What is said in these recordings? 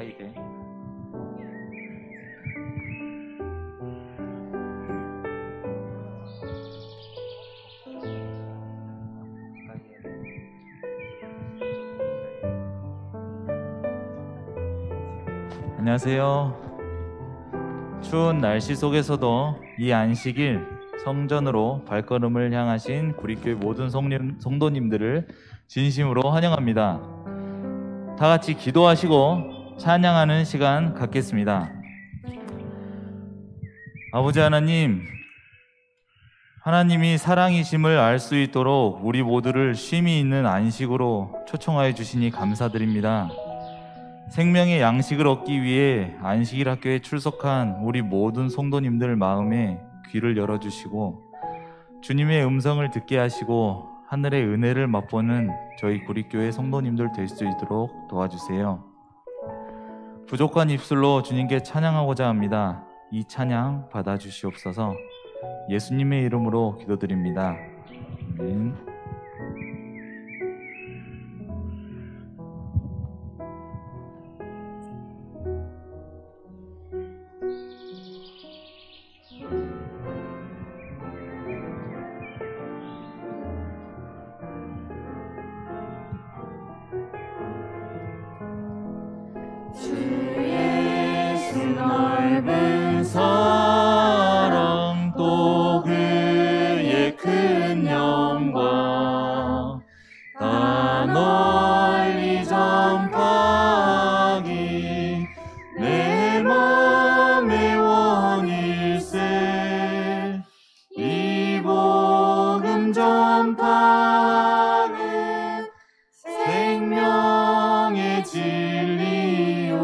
가까이 이게. 안녕하세요. 추운 날씨 속에서도 이 안식일 성전으로 발걸음을 향하신 구리교회 모든 성도님들을 진심으로 환영합니다. 다 같이 기도하시고 찬양하는 시간 갖겠습니다. 아버지 하나님, 하나님이 사랑이심을 알 수 있도록 우리 모두를 쉼이 있는 안식으로 초청하여 주시니 감사드립니다. 생명의 양식을 얻기 위해 안식일 학교에 출석한 우리 모든 성도님들 마음에 귀를 열어주시고 주님의 음성을 듣게 하시고 하늘의 은혜를 맛보는 저희 구리교회 성도님들 될 수 있도록 도와주세요. 부족한 입술로 주님께 찬양하고자 합니다. 이 찬양 받아주시옵소서. 예수님의 이름으로 기도드립니다. 아멘. 넓은 사랑 또 그의 큰 영광 다 널리 전파하기 내 맘의 원일세 이 복음 전파는 생명의 진리요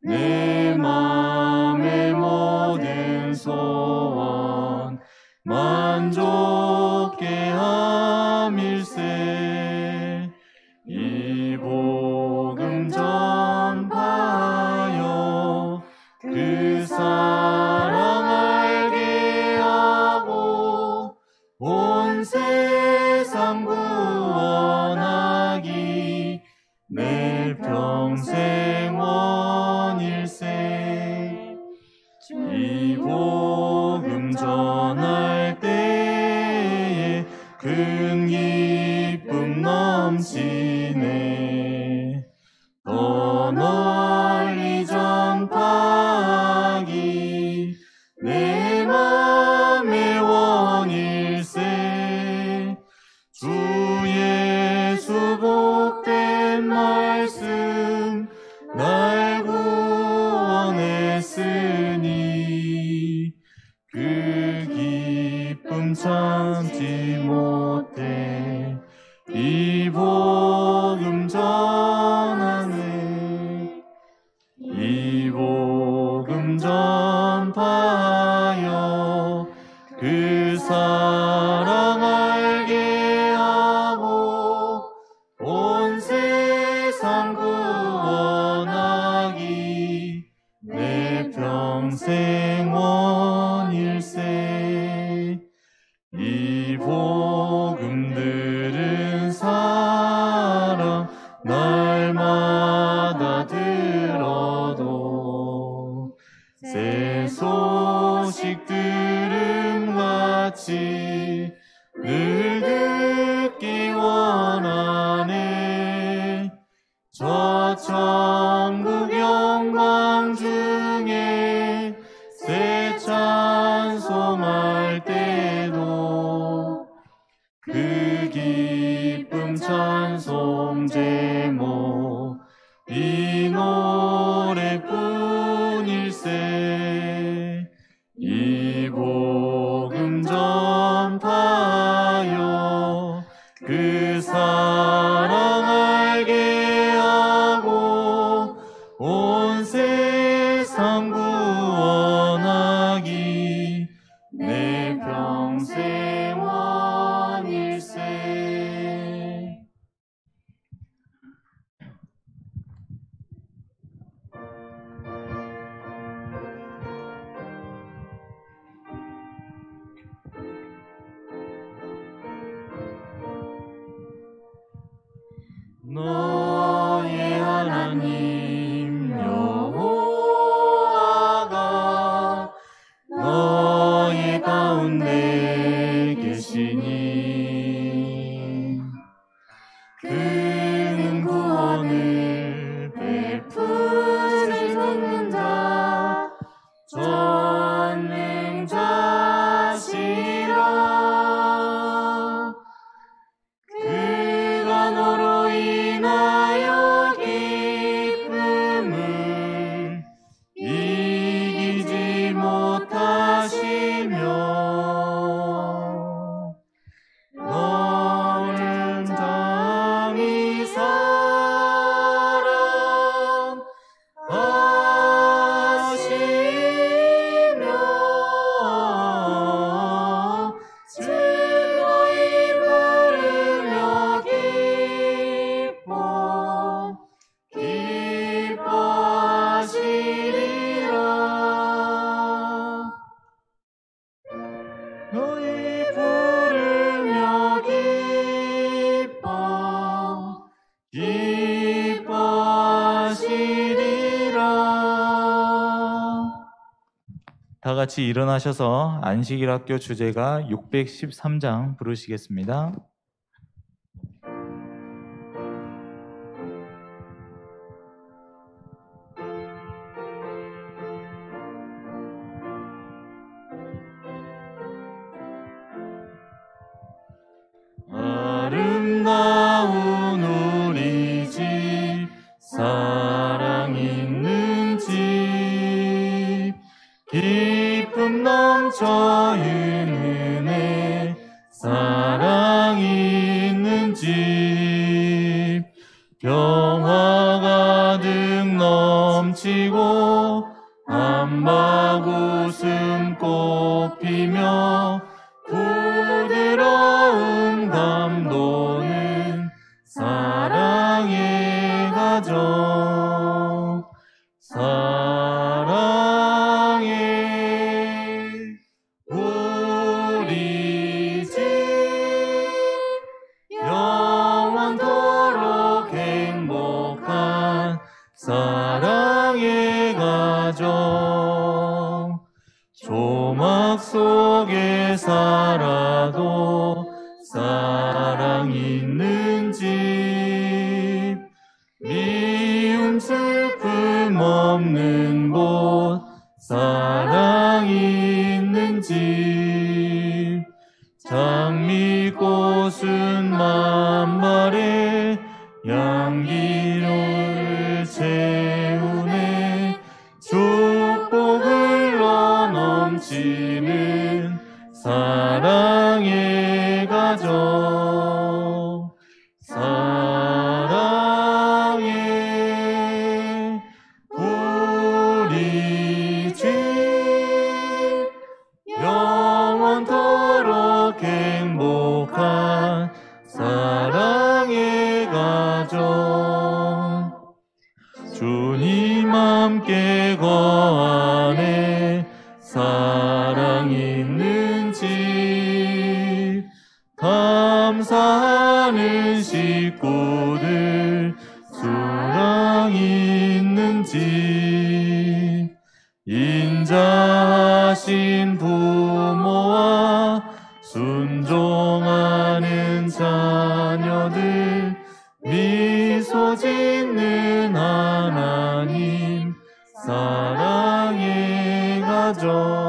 내 맘의 모든 소원 만족케 함일세 이 복음 전파하여 그 사랑 알게 하고 온 세상 구원하기 내 평생 원일세 이 복음 전할 때에 큰 기쁨 넘치네 더 널리 전파하기 내 맘의 원일세 주 예수 복된 말씀 날 구원했으니 그 기쁨 참지 못해 이 복음 전하네 이 복음 전파하여 그 사랑 알게 하고 온 세상 구원하기 내 평생 원일세 이 복음 들은 사람 날마다 들어도 새 소식 들음 같이 늘 듣기 원하네 저 천국 영광 중에 새 찬송할 때도 그 기쁨 찬송 제목 이 노래뿐일세 이 복음 전파하여 그 사랑 알게 하고 온 세상 구원하기 내 평생 원일세 너의 하나님 다 같이 일어나셔서 안식일학교 주제가 613장 부르시겠습니다. 아름다운 우리 집 사랑 있는 집 기쁨 넘쳐 은혜 사랑 있는 집 평화 가득 넘치고 한박 웃음 꽃피며 부드러운 감도는 사랑의 가정 사랑의 우리 집 영원토록 행복한 사랑의 가정 조막 속에 살아도 사랑 있는 집 미움 슬픔 없는 곳 사랑 있는 집 장미꽃은 만발에 향기를 채우네 축복을로 넘치는 사랑의 가정 사랑의 우리 집 영원토록 행복한 사랑의 가정 주님 함께 거하네 사랑 있는 집 감사하는 식구들 사랑 있는 집 인자하신 부모와 순종하는 자녀들 미소 짓는 하나님 사랑의 가정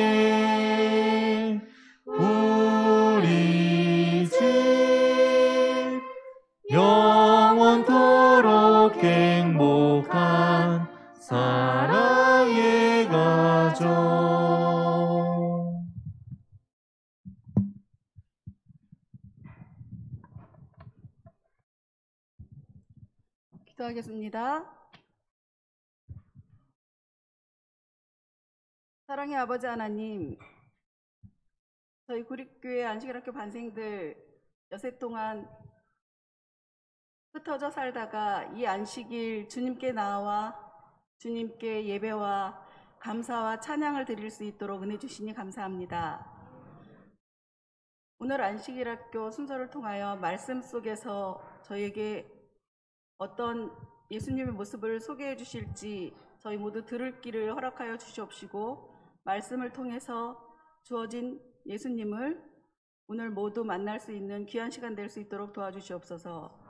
사랑의 우리 집 영원토록 행복한 사랑의 가정 기도하겠습니다. 사랑의 아버지 하나님, 저희 구립교회 안식일학교 반생들 여세 동안 흩어져 살다가 이 안식일 주님께 나와 주님께 예배와 감사와 찬양을 드릴 수 있도록 은혜 주시니 감사합니다. 오늘 안식일학교 순서를 통하여 말씀 속에서 저에게 어떤 예수님의 모습을 소개해 주실지 저희 모두 들을 길을 허락하여 주시옵시고 말씀을 통해서 주어진 예수님을 오늘 모두 만날 수 있는 귀한 시간 될 수 있도록 도와주시옵소서.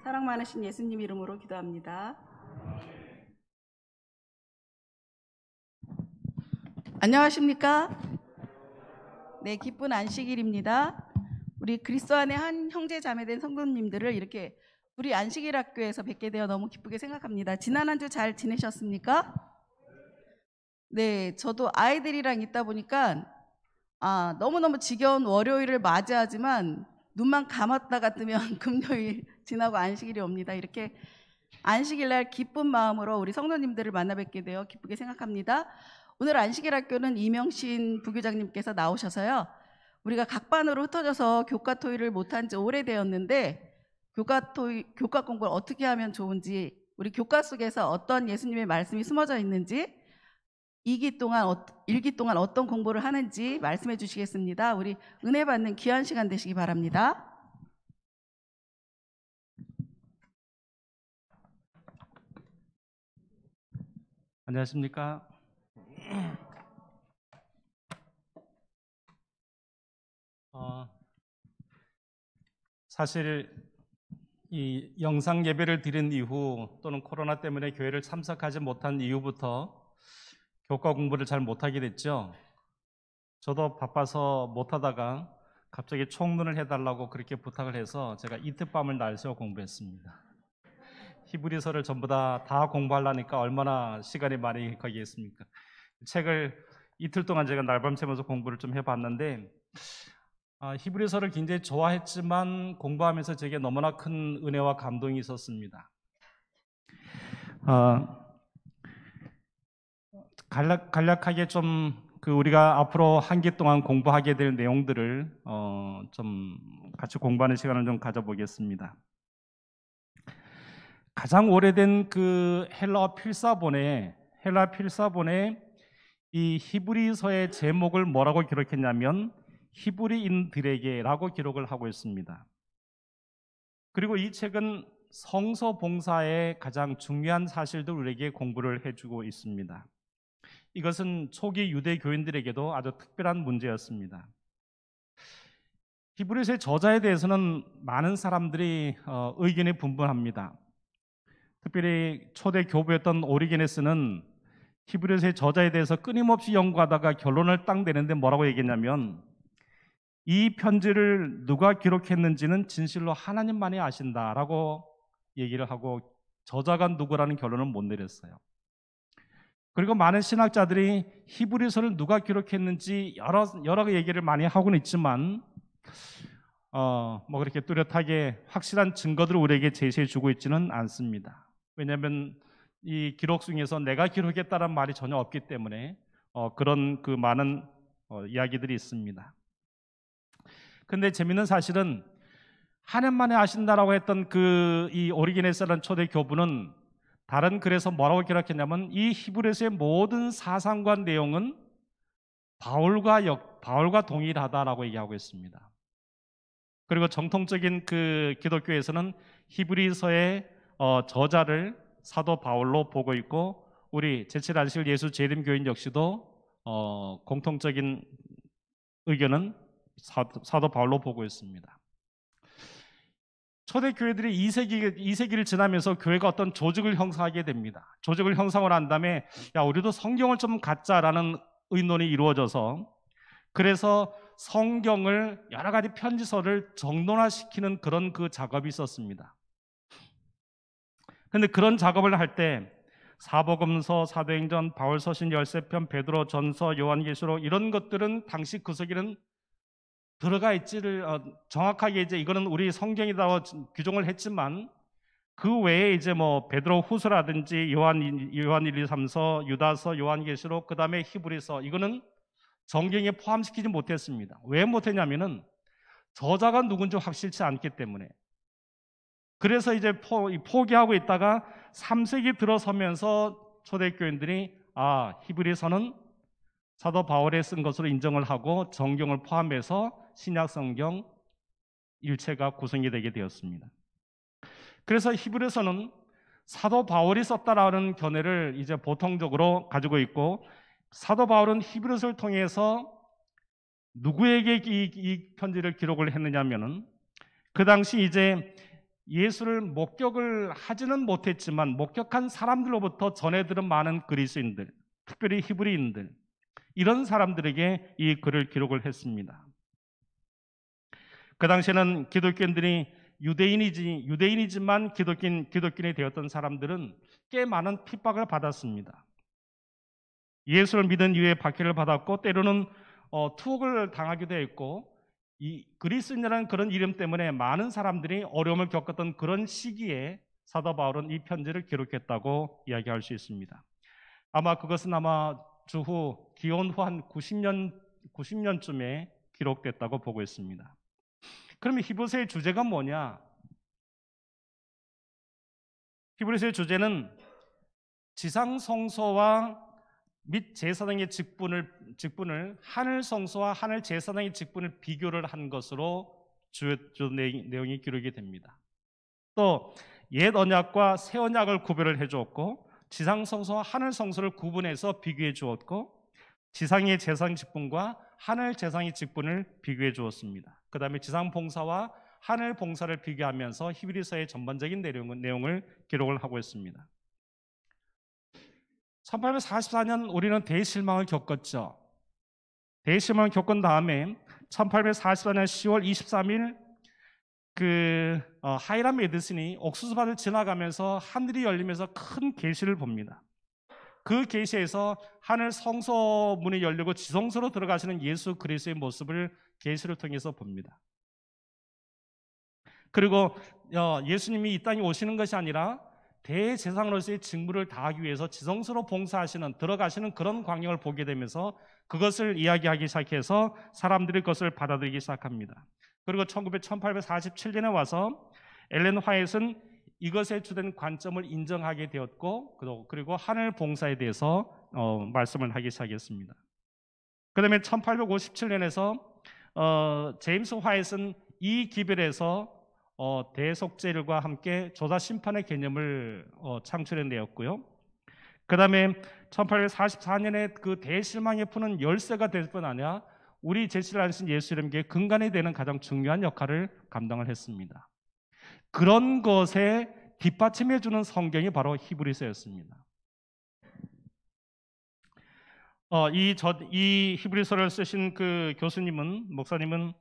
사랑 많으신 예수님 이름으로 기도합니다. 안녕하십니까? 네, 기쁜 안식일입니다. 우리 그리스도 안에 한 형제 자매된 성도님들을 이렇게 우리 안식일 학교에서 뵙게 되어 너무 기쁘게 생각합니다. 지난 한 주 잘 지내셨습니까? 네, 저도 아이들이랑 있다 보니까 너무너무 지겨운 월요일을 맞이하지만 눈만 감았다가 뜨면 금요일 지나고 안식일이 옵니다. 이렇게 안식일 날 기쁜 마음으로 우리 성도님들을 만나 뵙게 되어 기쁘게 생각합니다. 오늘 안식일 학교는 이명신 부교장님께서 나오셔서요. 우리가 각 반으로 흩어져서 교과 토의를 못한 지 오래되었는데 교과 공부를 어떻게 하면 좋은지 우리 교과 속에서 어떤 예수님의 말씀이 숨어져 있는지 1기 동안 어떤 공부를 하는지 말씀해 주시겠습니다. 우리 은혜 받는 귀한 시간 되시기 바랍니다. 안녕하십니까? 사실 이 영상 예배를 드린 이후 또는 코로나 때문에 교회를 참석하지 못한 이후부터 교과 공부를 잘 못하게 됐죠. 저도 바빠서 못하다가 갑자기 총론을 해달라고 그렇게 부탁을 해서 제가 이틀 밤을 날새워 공부했습니다. 히브리서를 전부 다 공부하려니까 얼마나 시간이 많이 걸리겠습니까? 책을 이틀 동안 제가 날밤 새면서 공부를 좀 해봤는데 히브리서를 굉장히 좋아했지만 공부하면서 제게 너무나 큰 은혜와 감동이 있었습니다. 간략하게 좀 우리가 앞으로 한 기 동안 공부하게 될 내용들을 좀 같이 공부하는 시간을 좀 가져보겠습니다. 가장 오래된 헬라 필사본에 이 히브리서의 제목을 뭐라고 기록했냐면 히브리인들에게라고 기록을 하고 있습니다. 그리고 이 책은 성서 봉사의 가장 중요한 사실들 우리에게 공부를 해주고 있습니다. 이것은 초기 유대 교인들에게도 아주 특별한 문제였습니다. 히브리서의 저자에 대해서는 많은 사람들이 의견이 분분합니다. 특별히 초대 교부였던 오리게네스는 히브리서의 저자에 대해서 끊임없이 연구하다가 결론을 딱 내는데 뭐라고 얘기했냐면 이 편지를 누가 기록했는지는 진실로 하나님만이 아신다라고 얘기를 하고 저자가 누구라는 결론을 못 내렸어요. 그리고 많은 신학자들이 히브리서를 누가 기록했는지 여러 얘기를 많이 하고는 있지만 그렇게 뚜렷하게 확실한 증거들을 우리에게 제시해 주고 있지는 않습니다. 왜냐하면 이 기록 중에서 내가 기록했다는 말이 전혀 없기 때문에 그런 많은 이야기들이 있습니다. 근데 재밌는 사실은 하나님만이 아신다라고 했던 이 오리게네스라는 초대 교부는 다른 글에서 뭐라고 기록했냐면 이 히브리서의 모든 사상과 내용은 바울과 동일하다라고 얘기하고 있습니다. 그리고 정통적인 기독교에서는 히브리서의 저자를 사도 바울로 보고 있고 우리 제7안식일 예수 재림교인 역시도 공통적인 의견은 사도 바울로 보고 있습니다. 초대 교회들이 2세기를 지나면서 교회가 어떤 조직을 형성하게 됩니다. 조직을 형성을 한 다음에 우리도 성경을 좀 갖자라는 의논이 이루어져서 그래서 성경을 여러 가지 편지서를 정론화시키는 그런 작업이 있었습니다. 그런데 그런 작업을 할 때 사복음서, 사도행전, 바울서신 13편, 베드로전서, 요한계시록 이런 것들은 당시 그 속에는 들어가 있지를 정확하게 이거는 우리 성경이라고 규정을 했지만 그 외에 베드로 후서라든지 요한 1, 2, 3서, 유다서, 요한계시록, 그다음에 히브리서 이거는 성경에 포함시키지 못했습니다. 왜 못했냐면은 저자가 누군지 확실치 않기 때문에. 그래서 포기하고 있다가 3세기 들어서면서 초대교인들이 히브리서는 사도 바울이 쓴 것으로 인정을 하고 정경을 포함해서 신약 성경 일체가 구성이 되게 되었습니다. 그래서 히브리서는 사도 바울이 썼다라는 견해를 보통적으로 가지고 있고 사도 바울은 히브리서를 통해서 누구에게 이 편지를 기록을 했느냐면은 그 당시 예수를 목격을 하지는 못했지만 목격한 사람들로부터 전해 들은 많은 그리스인들, 특별히 히브리인들 이런 사람들에게 이 글을 기록을 했습니다. 그 당시에는 기독교인들이 유대인이지만 기독교인이 되었던 사람들은 꽤 많은 핍박을 받았습니다. 예수를 믿은 이후에 박해를 받았고 때로는 투옥을 당하기도 했고 이 그리스인이라는 그런 이름 때문에 많은 사람들이 어려움을 겪었던 그런 시기에 사도 바울은 이 편지를 기록했다고 이야기할 수 있습니다. 그것은 주후 기원 후 한 90년쯤에 기록됐다고 보고 있습니다. 그러면 히브리서의 주제가 뭐냐? 히브리서의 주제는 지상 성소와 및 제사장의 직분을 하늘 성소와 하늘 제사장의 직분을 비교를 한 것으로 주 내용이 기록이 됩니다. 또 옛 언약과 새 언약을 구별을 해주었고 지상 성소와 하늘 성소를 구분해서 비교해 주었고 지상의 재상 직분과 하늘 재상의 직분을 비교해 주었습니다. 그 다음에 지상 봉사와 하늘 봉사를 비교하면서 히브리서의 전반적인 내용을 기록을 하고 있습니다. 1844년 우리는 대실망을 겪었죠. 대실망을 겪은 다음에 1844년 10월 23일 하이람 에디슨이 옥수수밭을 지나가면서 하늘이 열리면서 큰 계시를 봅니다. 그 계시에서 하늘 성소 문이 열리고 지성소로 들어가시는 예수 그리스도의 모습을 계시를 통해서 봅니다. 그리고 예수님이 이 땅에 오시는 것이 아니라 대제사장으로서의 직무를 다하기 위해서 지성소로 봉사하시는 들어가시는 그런 광경을 보게 되면서 그것을 이야기하기 시작해서 사람들이 그것을 받아들이기 시작합니다. 그리고 1847년에 와서 엘렌 화이트는 이것에 주된 관점을 인정하게 되었고 그리고 하늘 봉사에 대해서 말씀을 하기 시작했습니다. 그 다음에 1857년에서 제임스 화이트는 이 기별에서 대속죄일과 함께 조사 심판의 개념을 창출해내었고요. 그 다음에 1844년에 그 대실망에 푸는 열쇠가 될 뿐 아니라 우리 제시를 하신 예수 이름께 근간이 되는 가장 중요한 역할을 감당을 했습니다. 그런 것에 뒷받침해 주는 성경이 바로 히브리서였습니다. 이 히브리서를 쓰신 그 목사님은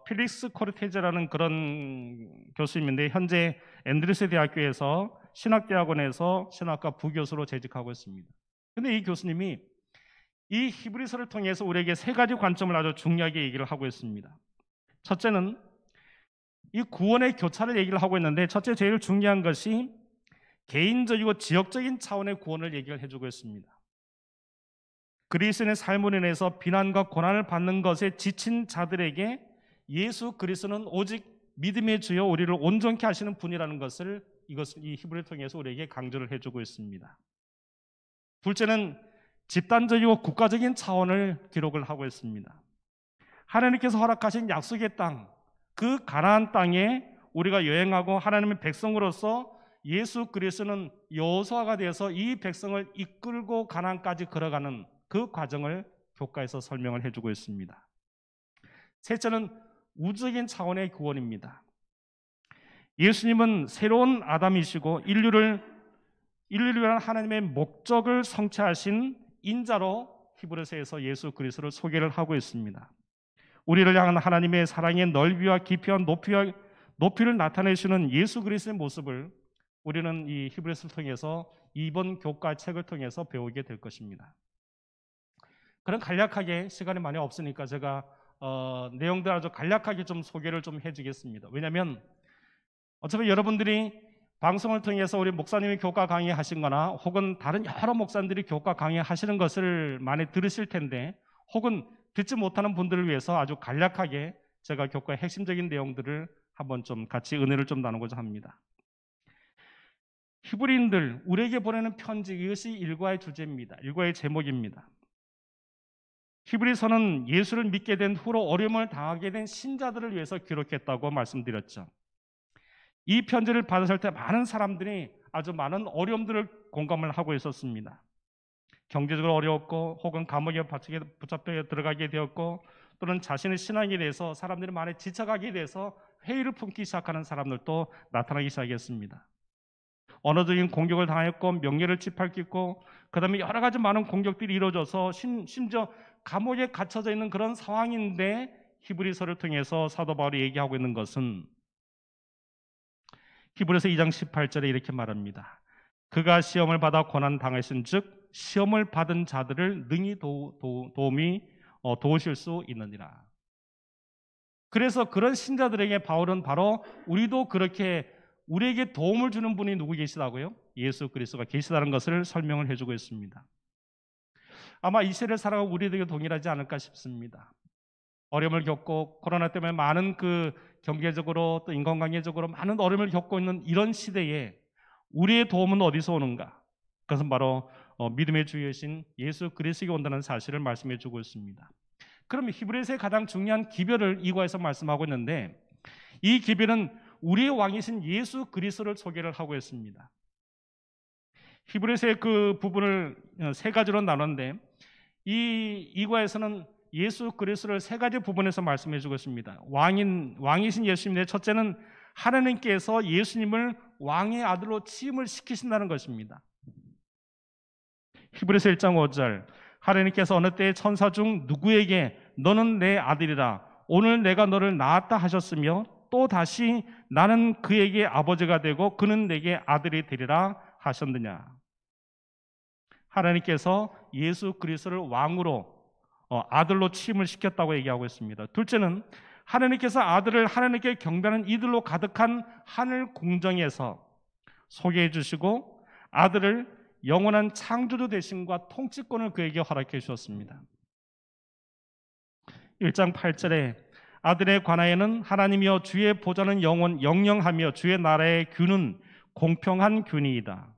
필릭스 코르테즈라는 그런 교수님인데 현재 앤드루스 대학교에서 신학대학원에서 신학과 부교수로 재직하고 있습니다. 근데 이 교수님이 이 히브리서를 통해서 우리에게 세 가지 관점을 아주 중요하게 얘기를 하고 있습니다. 첫째는 이 구원의 교차를 얘기를 하고 있는데 첫째 제일 중요한 것이 개인적이고 지역적인 차원의 구원을 얘기를 해주고 있습니다. 그리스도인의 삶으로 인해서 비난과 고난을 받는 것에 지친 자들에게 예수 그리스도는 오직 믿음의 주여 우리를 온전케 하시는 분이라는 것을 이 히브리를 통해서 우리에게 강조를 해주고 있습니다. 둘째는 집단적이고 국가적인 차원을 기록을 하고 있습니다. 하나님께서 허락하신 약속의 땅, 그 가나안 땅에 우리가 여행하고 하나님의 백성으로서 예수 그리스도는 여호수아가 되어서 이 백성을 이끌고 가나안까지 걸어가는 그 과정을 교과에서 설명을 해주고 있습니다. 셋째는 우주적인 차원의 구원입니다. 예수님은 새로운 아담이시고 인류를 위한 하나님의 목적을 성취하신 인자로 히브리서에서 예수 그리스도를 소개를 하고 있습니다. 우리를 향한 하나님의 사랑의 넓이와 깊이와 높이를 나타내시는 예수 그리스도의 모습을 우리는 이 히브리서를 통해서 이번 교과 책을 통해서 배우게 될 것입니다. 그런 간략하게 시간이 많이 없으니까 제가 내용들 아주 간략하게 좀 소개를 좀 해주겠습니다. 왜냐하면 어차피 여러분들이 방송을 통해서 우리 목사님이 교과 강의하신 거나 혹은 다른 여러 목사님들이 교과 강의하시는 것을 많이 들으실 텐데 혹은 듣지 못하는 분들을 위해서 아주 간략하게 제가 교과의 핵심적인 내용들을 한번 좀 같이 은혜를 좀 나누고자 합니다. 히브리인들 우리에게 보내는 편지, 이것이 일과의 주제입니다. 일과의 제목입니다. 히브리서는 예수를 믿게 된 후로 어려움을 당하게 된 신자들을 위해서 기록했다고 말씀드렸죠. 이 편지를 받았을 때 많은 사람들이 아주 많은 어려움들을 공감을 하고 있었습니다. 경제적으로 어려웠고 혹은 감옥에 붙잡혀 들어가게 되었고 또는 자신의 신앙에 대해서 사람들이 많이 지쳐가게 돼서 회의를 품기 시작하는 사람들도 나타나기 시작했습니다. 언어적인 공격을 당했고 명예를 짓밟고 그 다음에 여러 가지 많은 공격들이 이루어져서 심지어 감옥에 갇혀져 있는 그런 상황인데 히브리서를 통해서 사도 바울이 얘기하고 있는 것은 히브리서 2장 18절에 이렇게 말합니다. 그가 시험을 받아 고난 당하신 즉 시험을 받은 자들을 능히 도우실 수 있느니라. 그래서 그런 신자들에게 바울은 바로 우리도 그렇게 우리에게 도움을 주는 분이 누구 계시다고요? 예수 그리스도가 계시다는 것을 설명을 해주고 있습니다. 아마 이 시대를 살아가고 우리에게 동일하지 않을까 싶습니다. 어려움을 겪고 코로나 때문에 많은 경제적으로 또 인간관계적으로 많은 어려움을 겪고 있는 이런 시대에 우리의 도움은 어디서 오는가? 그것은 바로 믿음의 주이신 예수 그리스도가 온다는 사실을 말씀해 주고 있습니다. 그럼 히브리서의 가장 중요한 기별을 이과에서 말씀하고 있는데 이 기별은 우리의 왕이신 예수 그리스도를 소개를 하고 있습니다. 히브리서의 그 부분을 세 가지로 나눴는데 이 과에서는 예수 그리스도를 세 가지 부분에서 말씀해 주고 있습니다. 왕이신 예수님인데 첫째는 하나님께서 예수님을 왕의 아들로 취임을 시키신다는 것입니다. 히브리서 1장 5절 하나님께서 어느 때에 천사 중 누구에게 너는 내 아들이라 오늘 내가 너를 낳았다 하셨으며 또 다시 나는 그에게 아버지가 되고 그는 내게 아들이 되리라 하셨느냐. 하나님께서 예수 그리스도를 왕으로 아들로 취임을 시켰다고 얘기하고 있습니다. 둘째는 하나님께서 아들을 하나님께 경배하는 이들로 가득한 하늘 궁정에서 소개해 주시고 아들을 영원한 창조주 되심과 통치권을 그에게 허락해 주셨습니다. 1장 8절에 아들에 관하여는 하나님이여 주의 보좌는 영영하며 주의 나라의 균은 공평한 균이이다.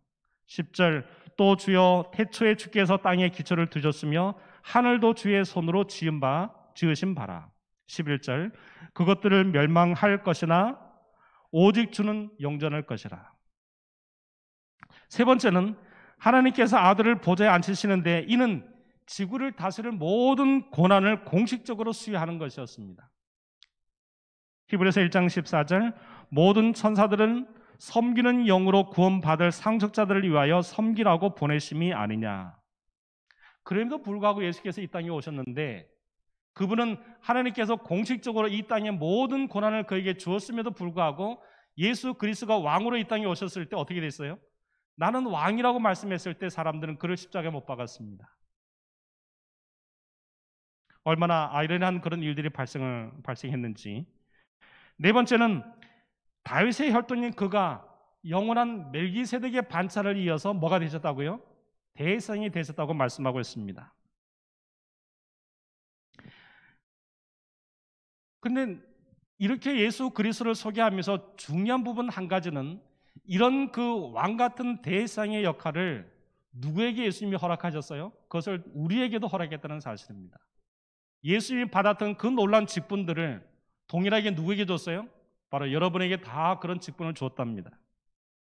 10절 또 주여 태초에 주께서 땅에 기초를 두셨으며 하늘도 주의 손으로 지으신 바라. 11절 그것들을 멸망할 것이나 오직 주는 영존할 것이라. 세 번째는 하나님께서 아들을 보좌에 앉히시는데 이는 지구를 다스릴 모든 고난을 공식적으로 수여하는 것이었습니다. 히브리서 1장 14절 모든 천사들은 섬기는 영으로 구원받을 상속자들을 위하여 섬기라고 보내심이 아니냐. 그럼에도 불구하고 예수께서 이 땅에 오셨는데 그분은 하나님께서 공식적으로 이 땅의 모든 고난을 그에게 주었음에도 불구하고 예수 그리스도가 왕으로 이 땅에 오셨을 때 어떻게 됐어요? 나는 왕이라고 말씀했을 때 사람들은 그를 십자가에 못 박았습니다. 얼마나 아이러니한 그런 일들이 발생했는지. 네 번째는 다윗의 혈통인 그가 영원한 멜기세덱의 반차를 이어서 뭐가 되셨다고요? 대성이 되셨다고 말씀하고 있습니다. 근데 이렇게 예수 그리스도를 소개하면서 중요한 부분 한 가지는 이런 그 왕 같은 대상의 역할을 누구에게 예수님이 허락하셨어요? 그것을 우리에게도 허락했다는 사실입니다. 예수님이 받았던 그 놀라운 직분들을 동일하게 누구에게 줬어요? 바로 여러분에게 다 그런 직분을 줬답니다.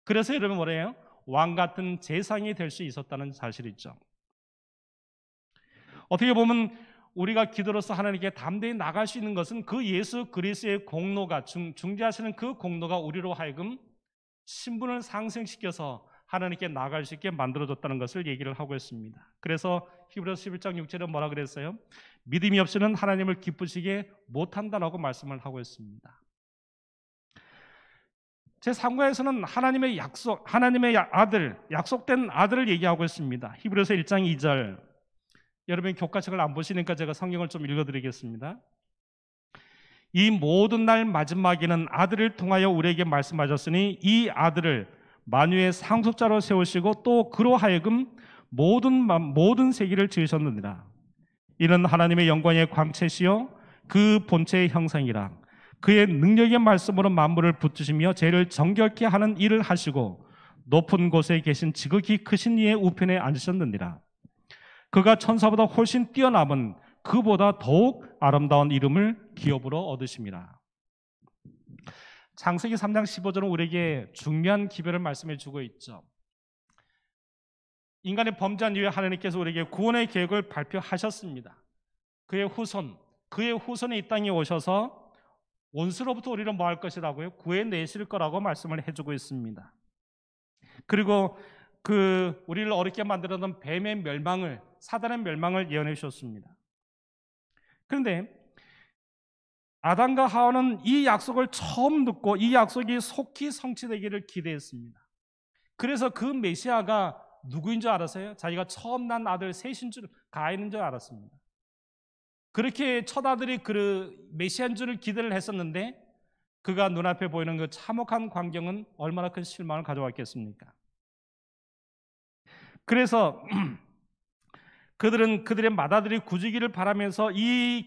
그래서 여러분 뭐래요? 왕 같은 재상이 될 수 있었다는 사실이죠. 어떻게 보면 우리가 기도로서 하나님께 담대히 나갈 수 있는 것은 그 예수 그리스도의 공로가 중재하시는 그 공로가 우리로 하여금 신분을 상승시켜서 하나님께 나갈 수 있게 만들어줬다는 것을 얘기를 하고 있습니다. 그래서 히브리서 11장 6절에 뭐라 그랬어요? 믿음이 없이는 하나님을 기쁘시게 못한다라고 말씀을 하고 있습니다. 제3과에서는 하나님의 아들, 약속된 아들을 얘기하고 있습니다. 히브리서 1장 2절. 여러분이 교과책을 안 보시니까 제가 성경을 좀 읽어드리겠습니다. 이 모든 날 마지막에는 아들을 통하여 우리에게 말씀하셨으니 이 아들을 만유의 상속자로 세우시고 또 그로 하여금 모든 세계를 지으셨느니라. 이는 하나님의 영광의 광채시요 그 본체의 형상이라. 그의 능력의 말씀으로 만물을 붙드시며 죄를 정결케 하는 일을 하시고 높은 곳에 계신 지극히 크신 이의 우편에 앉으셨느니라. 그가 천사보다 훨씬 뛰어남은 그보다 더욱 아름다운 이름을 기업으로 얻으심이라. 창세기 3장 15절은 우리에게 중요한 기별을 말씀해 주고 있죠. 인간이 범죄한 이후에 하나님께서 우리에게 구원의 계획을 발표하셨습니다. 그의 후손이 이 땅에 오셔서 원수로부터 우리를 뭐 할 것이라고요? 구해내실 거라고 말씀을 해주고 있습니다. 그리고 우리를 어렵게 만들었던 뱀의 멸망을, 사단의 멸망을 예언해 주셨습니다. 그런데 아담과 하와는 이 약속을 처음 듣고 이 약속이 속히 성취되기를 기대했습니다. 그래서 그 메시아가 누구인 줄 알았어요? 자기가 처음 난 아들 셋인 줄, 가인인 줄 알았습니다. 그렇게 첫 아들이 그 메시아인 줄을 기대를 했었는데 그가 눈앞에 보이는 그 참혹한 광경은 얼마나 큰 실망을 가져왔겠습니까? 그래서 그들은 그들의 맏아들이 굳이기를 바라면서 이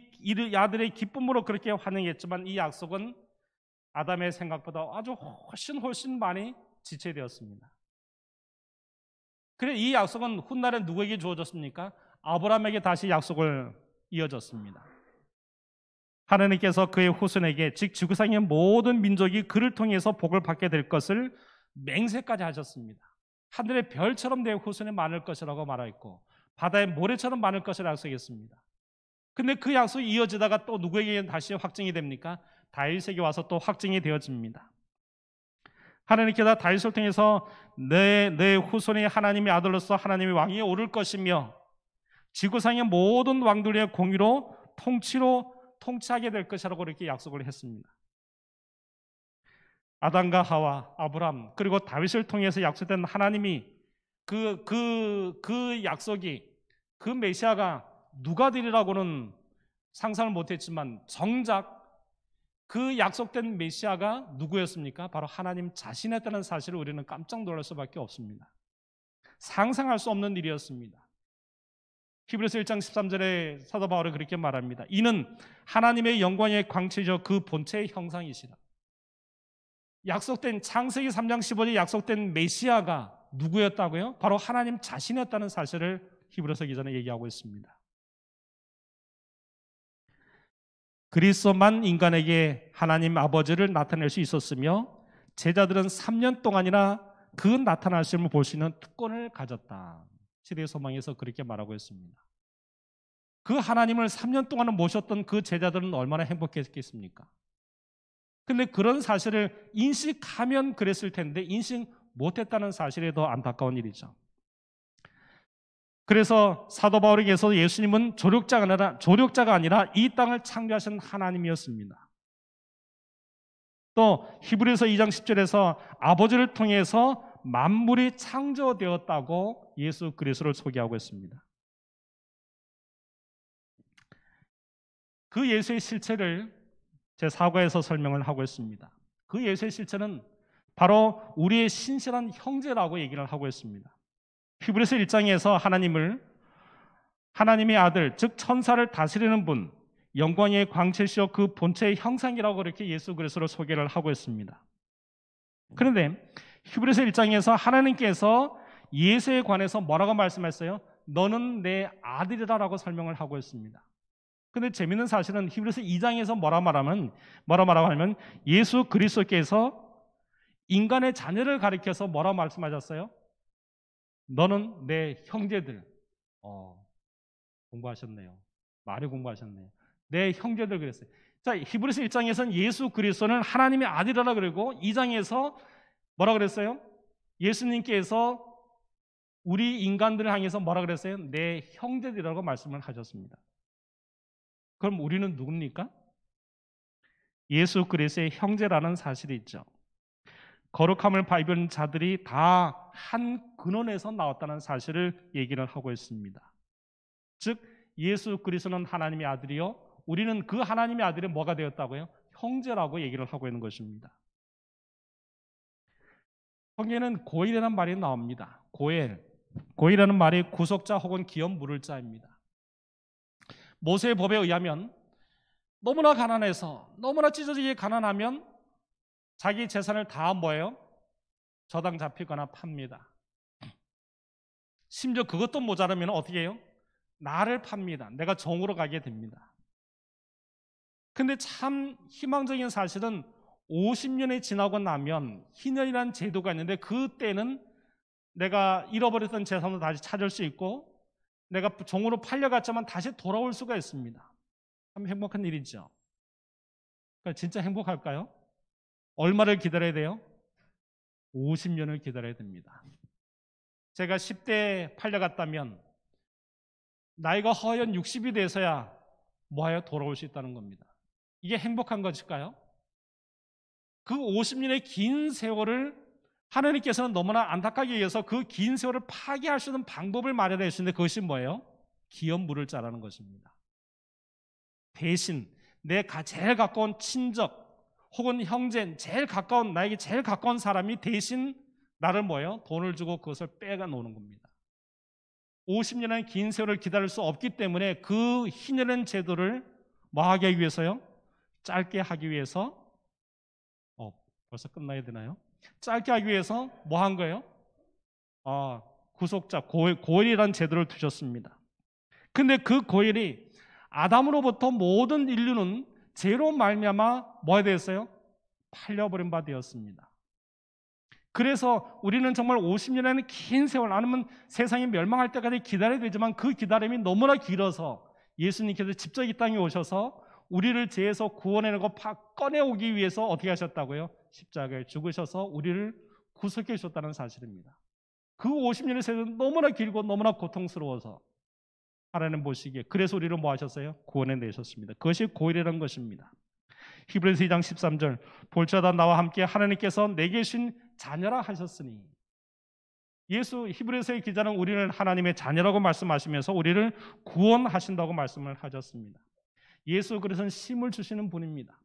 아들의 기쁨으로 그렇게 환영했지만 이 약속은 아담의 생각보다 아주 훨씬 많이 지체되었습니다. 그래서 이 약속은 훗날에 누구에게 주어졌습니까? 아브라함에게 다시 약속을 이어졌습니다. 하나님께서 그의 후손에게 즉 지구상의 모든 민족이 그를 통해서 복을 받게 될 것을 맹세까지 하셨습니다. 하늘의 별처럼 내 후손이 많을 것이라고 말하였고 바다의 모래처럼 많을 것이라고 약속했습니다. 근데 그 약속이 이어지다가 또 누구에게 다시 확증이 됩니까? 다윗에게 와서 또 확증이 되어집니다. 하나님께서 다윗을 통해서 내 후손이 하나님의 아들로서 하나님의 왕위에 오를 것이며 지구상의 모든 왕들의 공의로 통치하게 될 것이라고 이렇게 약속을 했습니다. 아담과 하와, 아브람 그리고 다윗을 통해서 약속된 하나님이 그 약속이 그 메시아가 누가 되리라고는 상상을 못했지만 정작 그 약속된 메시아가 누구였습니까? 바로 하나님 자신이었다는 사실을 우리는 깜짝 놀랄 수밖에 없습니다. 상상할 수 없는 일이었습니다. 히브리서 1장 13절에 사도 바울이 그렇게 말합니다. 이는 하나님의 영광의 광채이죠 그 본체의 형상이시라. 약속된 창세기 3장 15절에 약속된 메시아가 누구였다고요? 바로 하나님 자신이었다는 사실을 히브리서 기자는 얘기하고 있습니다. 그리스도만 인간에게 하나님 아버지를 나타낼 수 있었으며 제자들은 3년 동안이나 그 나타나심을 볼 수 있는 특권을 가졌다. 시대의 소망에서 그렇게 말하고 있습니다. 그 하나님을 3년 동안 모셨던 그 제자들은 얼마나 행복했겠습니까? 근데 그런 사실을 인식하면 그랬을 텐데 인식 못했다는 사실이 더 안타까운 일이죠. 그래서 사도 바울에게서 예수님은 조력자가 아니라 이 땅을 창조하신 하나님이었습니다. 또 히브리서 2장 10절에서 아버지를 통해서 만물이 창조되었다고 예수 그리스도를 소개하고 있습니다. 그 예수의 실체를 제 사과에서 설명을 하고 있습니다. 그 예수의 실체는 바로 우리의 신실한 형제라고 얘기를 하고 있습니다. 히브리서 1장에서 하나님의 아들, 즉 천사를 다스리는 분, 영광의 광채시여 그 본체의 형상이라고 이렇게 예수 그리스도를 소개를 하고 있습니다. 그런데 히브리서 1장에서 하나님께서 예수에 관해서 뭐라고 말씀했어요? 너는 내 아들이라고 설명을 하고 있습니다. 근데 재밌는 사실은 히브리서 2장에서 뭐라 말하고 하면 예수 그리스도께서 인간의 자녀를 가리켜서 뭐라고 말씀하셨어요? 너는 내 형제들. 공부하셨네요. 말이 공부하셨네요. 내 형제들 그랬어요. 자, 히브리서 1장에서는 예수 그리스도는 하나님의 아들이라고 그러고 2장에서 뭐라 그랬어요? 예수님께서 우리 인간들을 향해서 뭐라 그랬어요? 내 형제들이라고 말씀을 하셨습니다. 그럼 우리는 누굽니까? 예수 그리스도의 형제라는 사실이 있죠. 거룩함을 밟은 자들이 다 한 근원에서 나왔다는 사실을 얘기를 하고 있습니다. 즉 예수 그리스도는 하나님의 아들이요 우리는 그 하나님의 아들이 뭐가 되었다고요? 형제라고 얘기를 하고 있는 것입니다. 성경에는 고엘이라는 말이 나옵니다. 고엘이라는 말이 구속자 혹은 기업 물을 자입니다. 모세의 법에 의하면 너무나 가난해서 너무나 찢어지게 가난하면 자기 재산을 다 뭐예요? 저당 잡히거나 팝니다. 심지어 그것도 모자라면 어떻게 해요? 나를 팝니다. 내가 종으로 가게 됩니다. 근데 참 희망적인 사실은 50년이 지나고 나면 희년이라는 제도가 있는데 그때는 내가 잃어버렸던 재산도 다시 찾을 수 있고 내가 종으로 팔려갔지만 다시 돌아올 수가 있습니다. 참 행복한 일이죠. 그러니까 진짜 행복할까요? 얼마를 기다려야 돼요? 50년을 기다려야 됩니다. 제가 10대에 팔려갔다면 나이가 허연 60이 돼서야 뭐하여 돌아올 수 있다는 겁니다. 이게 행복한 것일까요? 그 50년의 긴 세월을 하나님께서는 너무나 안타깝게 위해서 그 긴 세월을 파괴할 수 있는 방법을 마련해 주시는데 그것이 뭐예요? 기업 물을 자라는 것입니다. 대신 내 제일 가까운 친적 혹은 형제, 나에게 제일 가까운 사람이 대신 나를 뭐예요? 돈을 주고 그것을 빼가 놓는 겁니다. 50년의 긴 세월을 기다릴 수 없기 때문에 그 희년한 제도를 뭐 하기 위해서요? 짧게 하기 위해서 벌써 끝나야 되나요? 짧게 하기 위해서 뭐 한 거예요? 구속자, 고엘이라는 제도를 두셨습니다. 근데 그 고엘이 아담으로부터 모든 인류는 죄로 말미암아 뭐가 되었어요? 팔려버린 바 되었습니다. 그래서 우리는 정말 50년이라는 긴 세월, 아니면 세상이 멸망할 때까지 기다려야 되지만 그 기다림이 너무나 길어서 예수님께서 직접 이 땅에 오셔서 우리를 죄에서 구원해내고 꺼내오기 위해서 어떻게 하셨다고요? 십자가에 죽으셔서 우리를 구속해 주셨다는 사실입니다. 그 50년의 세월은 너무나 길고 너무나 고통스러워서 하나님 보시기에 그래서 우리를 뭐 하셨어요? 구원해 내셨습니다. 그것이 고일이라는 것입니다. 히브리서 2장 13절 볼지어다 나와 함께 하나님께서 내게 주신 자녀라 하셨으니, 예수 히브리서의 기자는 우리를 하나님의 자녀라고 말씀하시면서 우리를 구원하신다고 말씀을 하셨습니다. 예수 그리스도는 쉼을 주시는 분입니다.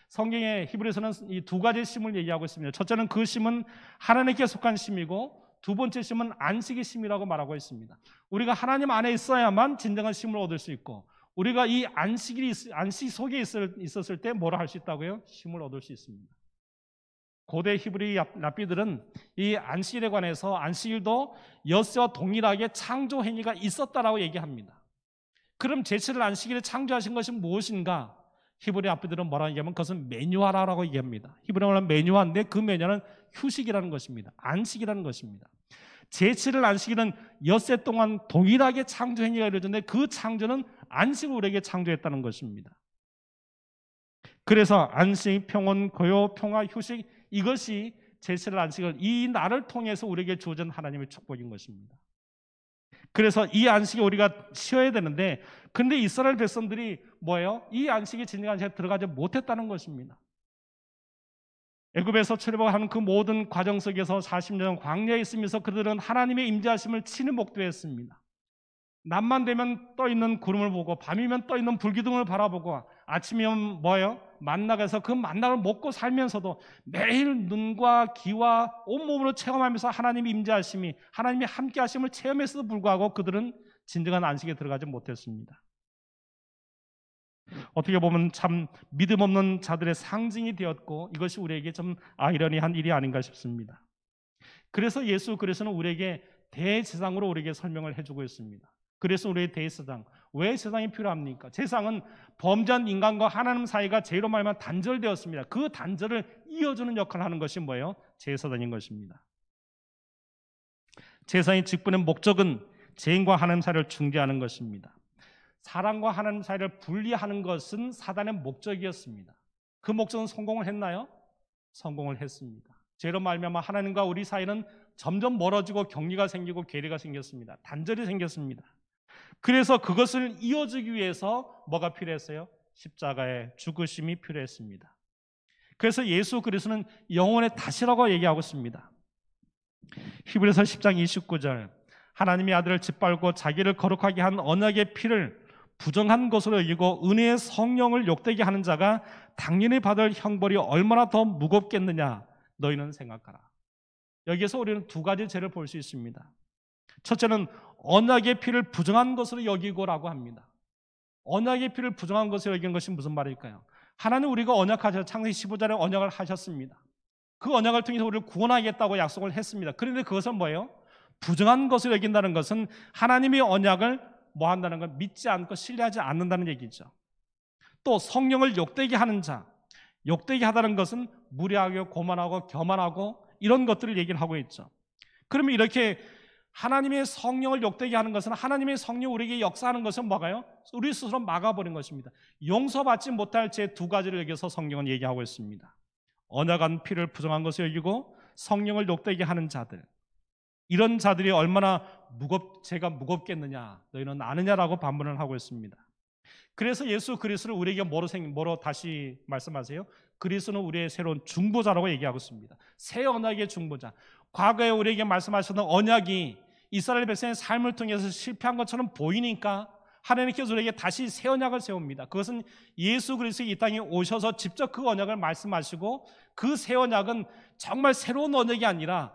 성경에 히브리서는 이 두 가지 쉼을 얘기하고 있습니다. 첫째는 그 쉼은 하나님께 속한 쉼이고 두 번째 쉼은 안식의 쉼이라고 말하고 있습니다. 우리가 하나님 안에 있어야만 진정한 쉼을 얻을 수 있고, 우리가 이 안식 속에 있었을 때 뭐라 할 수 있다고요? 쉼을 얻을 수 있습니다. 고대 히브리 랍비들은 이 안식일에 관해서 안식일도 엿새와 동일하게 창조 행위가 있었다라고 얘기합니다. 그럼 제7일 안식일에 창조하신 것이 무엇인가? 히브리 랍비들은 뭐라 얘기하면 그것은 메뉴아라고 얘기합니다. 히브리어는 메뉴아인데 그 메뉴아는 휴식이라는 것입니다. 안식이라는 것입니다. 제7일 안식일은 엿새 동안 동일하게 창조 행위가 이루어졌는데 그 창조는 안식을 우리에게 창조했다는 것입니다. 그래서 안식, 평온, 고요, 평화, 휴식, 이것이 제7일 안식을 이 날을 통해서 우리에게 주어진 하나님의 축복인 것입니다. 그래서 이 안식에 우리가 쉬어야 되는데, 근데 이스라엘 백성들이 뭐예요? 이 안식이 진정한 안식에 들어가지 못했다는 것입니다. 애굽에서 출애굽하는 그 모든 과정 속에서 40년 광야에 있으면서 그들은 하나님의 임재하심을 친히 목도했습니다. 낮만 되면 떠있는 구름을 보고 밤이면 떠있는 불기둥을 바라보고 아침이면 뭐예요? 만나가서 그 만나를 먹고 살면서도 매일 눈과 귀와 온몸으로 체험하면서 하나님의 임재하심이, 하나님의 함께하심을 체험했어도 불구하고 그들은 진정한 안식에 들어가지 못했습니다. 어떻게 보면 참 믿음 없는 자들의 상징이 되었고, 이것이 우리에게 좀 아이러니한 일이 아닌가 싶습니다. 그래서 예수 그리스도는 우리에게 대제사장으로 우리에게 설명을 해주고 있습니다. 그래서 우리의 대제사장, 왜 제사장이 필요합니까? 제사장은 범죄한 인간과 하나님 사이가 죄로 말미암아 단절되었습니다. 그 단절을 이어주는 역할을 하는 것이 뭐예요? 제사장인 것입니다. 제사장의 직분의 목적은 죄인과 하나님 사이를 중재하는 것입니다. 사람과 하나님 사이를 분리하는 것은 사단의 목적이었습니다. 그 목적은 성공을 했나요? 성공을 했습니다. 죄로 말미암아 하나님과 우리 사이는 점점 멀어지고 격리가 생기고 괴리가 생겼습니다. 단절이 생겼습니다. 그래서 그것을 이어주기 위해서 뭐가 필요했어요? 십자가의 죽으심이 필요했습니다. 그래서 예수 그리스도는 영혼의 다시라고 얘기하고 있습니다. 히브리서 10장 29절 하나님의 아들을 짓밟고 자기를 거룩하게 한 언약의 피를 부정한 것으로 여기고 은혜의 성령을 욕되게 하는 자가 당연히 받을 형벌이 얼마나 더 무겁겠느냐 너희는 생각하라. 여기에서 우리는 두 가지 죄를 볼 수 있습니다. 첫째는 언약의 피를 부정한 것으로 여기고라고 합니다. 언약의 피를 부정한 것으로 여긴 것이 무슨 말일까요? 하나님 우리가 언약하셔서 창세기 15장에 언약을 하셨습니다. 그 언약을 통해서 우리를 구원하겠다고 약속을 했습니다. 그런데 그것은 뭐예요? 부정한 것으로 여긴다는 것은 하나님의 언약을 뭐 한다는 건 믿지 않고 신뢰하지 않는다는 얘기죠. 또 성령을 욕되게 하는 자, 욕되게 하다는 것은 무례하고 고만하고 교만하고 이런 것들을 얘기를 하고 있죠. 그러면 이렇게 하나님의 성령을 욕되게 하는 것은 하나님의 성령 우리에게 역사하는 것은 뭐가요? 우리 스스로 막아버린 것입니다. 용서받지 못할 죄 두 가지를 여기서 성경은 얘기하고 있습니다. 언약한 피를 부정한 것을 여기고 성령을 욕되게 하는 자들, 이런 자들이 얼마나 죄가 무겁겠느냐 너희는 아느냐라고 반문을 하고 있습니다. 그래서 예수 그리스도를 우리에게 뭐로 다시 말씀하세요? 그리스도는 우리의 새로운 중보자라고 얘기하고 있습니다. 새 언약의 중보자. 과거에 우리에게 말씀하셨던 언약이 이스라엘 백성의 삶을 통해서 실패한 것처럼 보이니까 하나님께서 우리에게 다시 새 언약을 세웁니다. 그것은 예수 그리스도가 이 땅에 오셔서 직접 그 언약을 말씀하시고 그 새 언약은 정말 새로운 언약이 아니라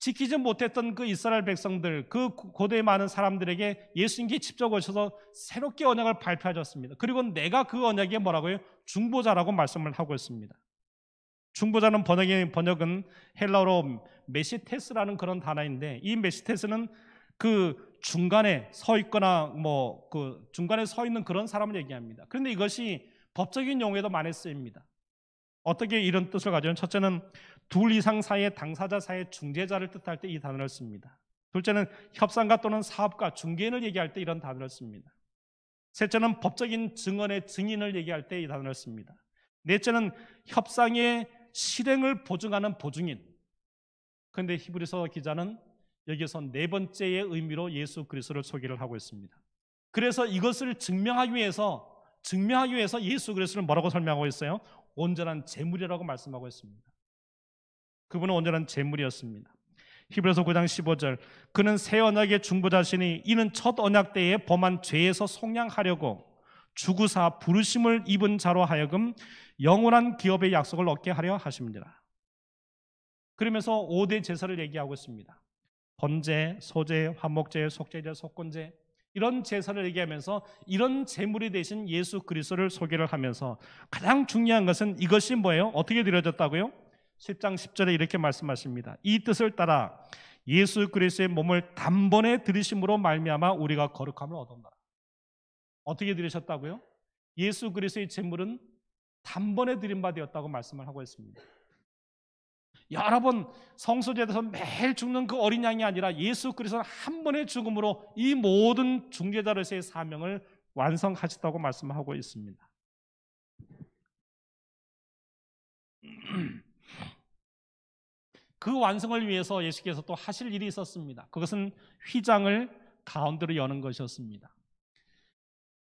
지키지 못했던 그 이스라엘 백성들, 그 고대의 많은 사람들에게 예수님께 직접 오셔서 새롭게 언약을 발표하셨습니다. 그리고 내가 그 언약에 뭐라고요? 중보자라고 말씀을 하고 있습니다. 중보자는 번역은 헬라어로 메시테스라는 그런 단어인데, 이 메시테스는 그 중간에 서 있거나 그 중간에 서 있는 그런 사람을 얘기합니다. 그런데 이것이 법적인 용어에도 많이 쓰입니다. 어떻게 이런 뜻을 가져요? 첫째는 둘 이상 사이의 당사자 사이의 중재자를 뜻할 때 이 단어를 씁니다. 둘째는 협상가 또는 사업가, 중개인을 얘기할 때 이런 단어를 씁니다. 셋째는 법적인 증언의 증인을 얘기할 때 이 단어를 씁니다. 넷째는 협상의 실행을 보증하는 보증인. 그런데 히브리서 기자는 여기서 네 번째의 의미로 예수 그리스도를 소개를 하고 있습니다. 그래서 이것을 증명하기 위해서 예수 그리스도를 뭐라고 설명하고 있어요? 온전한 제물이라고 말씀하고 있습니다. 그분은 온전한 제물이었습니다. 히브리서 9장 15절, 그는 새 언약의 중보자시니 이는 첫 언약 때에 범한 죄에서 속량하려고 주구사 부르심을 입은 자로 하여금 영원한 기업의 약속을 얻게 하려 하십니다. 그러면서 5대 제사를 얘기하고 있습니다. 번제, 소제, 화목제, 속죄제, 속건제, 이런 제사를 얘기하면서 이런 제물이 되신 예수 그리스도를 소개를 하면서 가장 중요한 것은 이것이 뭐예요? 어떻게 드려졌다고요? 10장 10절에 이렇게 말씀하십니다. 이 뜻을 따라 예수 그리스도의 몸을 단번에 들이심으로 말미암아 우리가 거룩함을 얻었노라. 어떻게 들으셨다고요? 예수 그리스도의 제물은 단번에 드린 바 되었다고 말씀을 하고 있습니다. 여러 번 성소제에서 매일 죽는 그 어린 양이 아니라 예수 그리스도는 한 번의 죽음으로 이 모든 중재자로서의 사명을 완성하셨다고 말씀하고 있습니다. 그 완성을 위해서 예수께서 또 하실 일이 있었습니다. 그것은 휘장을 가운데로 여는 것이었습니다.